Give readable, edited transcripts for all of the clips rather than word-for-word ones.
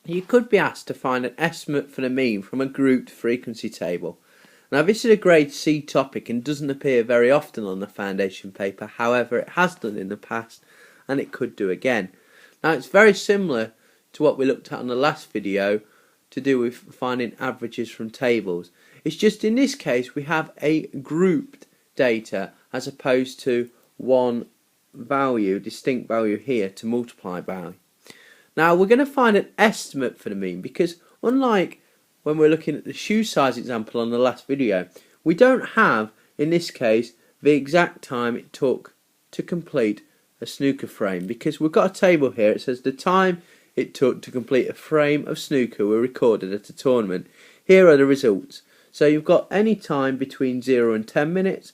You could be asked to find an estimate for the mean from a grouped frequency table. Now this is a grade C topic and doesn't appear very often on the foundation paper, however it has done in the past and it could do again. Now it's very similar to what we looked at in the last video to do with finding averages from tables. It's just in this case we have a grouped data as opposed to one value, distinct value here to multiply by. Now we're going to find an estimate for the mean because unlike when we're looking at the shoe size example on the last video, we don't have in this case the exact time it took to complete a snooker frame, because we've got a table here. It says the time it took to complete a frame of snooker were recorded at a tournament. Here are the results. So you've got any time between 0 and 10 minutes,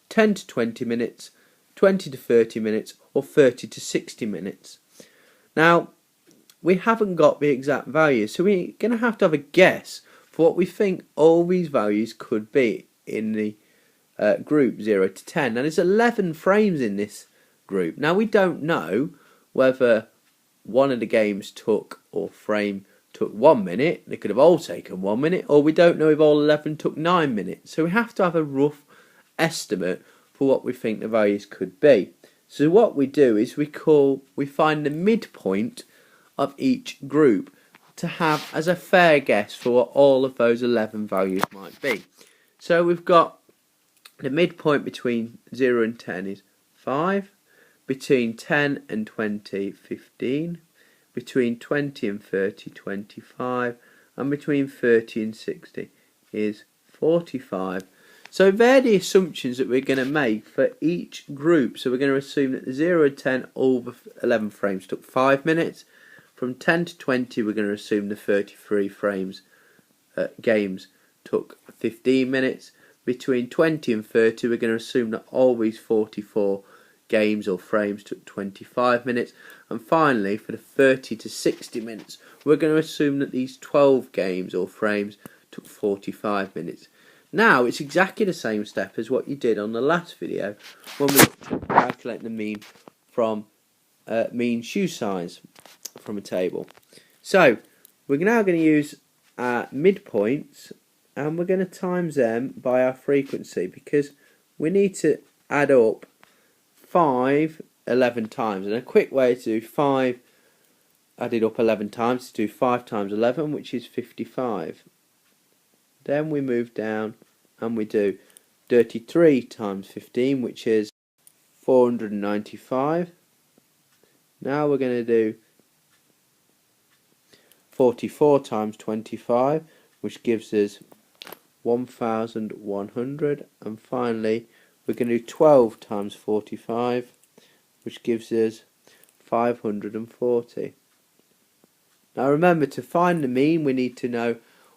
10 to 20 minutes, 20 to 30 minutes, or 30 to 60 minutes. Now we haven't got the exact values, so we're going to have a guess for what we think all these values could be in the group 0 to 10. Now there's 11 frames in this group. Now we don't know whether one of the games took, or frame took 1 minute, they could have all taken 1 minute, or we don't know if all 11 took 9 minutes. So we have to have a rough estimate for what we think the values could be. So what we do is we find the midpoint of each group to have as a fair guess for what all of those 11 values might be. So we've got the midpoint between 0 and 10 is 5, between 10 and 20, 15, between 20 and 30, 25, and between 30 and 60 is 45. So they're the assumptions that we're going to make for each group. So we're going to assume that the 0 to 10, all the 11 frames took 5 minutes. From 10 to 20, we're going to assume the 33 frames games took 15 minutes. Between 20 and 30, we're going to assume that all these 44 games or frames took 25 minutes. And finally, for the 30 to 60 minutes, we're going to assume that these 12 games or frames took 45 minutes. Now, it's exactly the same step as what you did on the last video when we looked at calculating the mean from mean shoe size from a table. So we're now going to use our midpoints and we're going to times them by our frequency, because we need to add up 5 11 times, and a quick way to do 5 added up 11 times is to do 5 times 11, which is 55. Then we move down and we do 33 times 15, which is 495. Now we're going to do 44 times 25, which gives us 1100, and finally we're going to do 12 times 45, which gives us 540. Now remember, to find the mean we need to know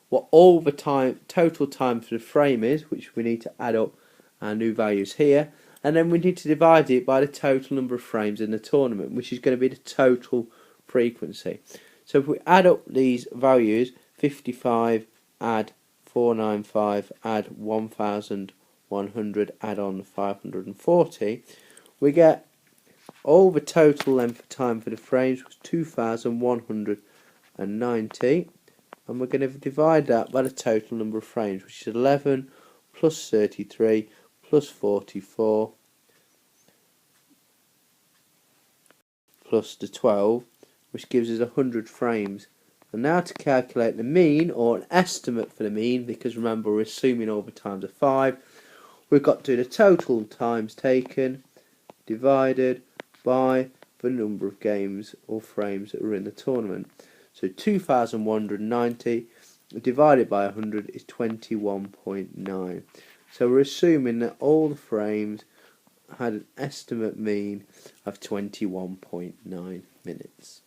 what all the total time for the frame is, which we need to add up our new values here, and then we need to divide it by the total number of frames in the tournament, which is going to be the total frequency. So if we add up these values, 55 add 495 add 1100 add on 540, we get all the total length of time for the frames was 2190, and we're going to divide that by the total number of frames, which is 11 plus 33 plus 44 plus the 12, which gives us 100 frames. And now to calculate the mean, or an estimate for the mean, because remember we're assuming all the times are 5, we've got to do the total times taken divided by the number of games or frames that were in the tournament. So 2190 divided by 100 is 21.9. So we're assuming that all the frames had an estimate mean of 21.9 minutes.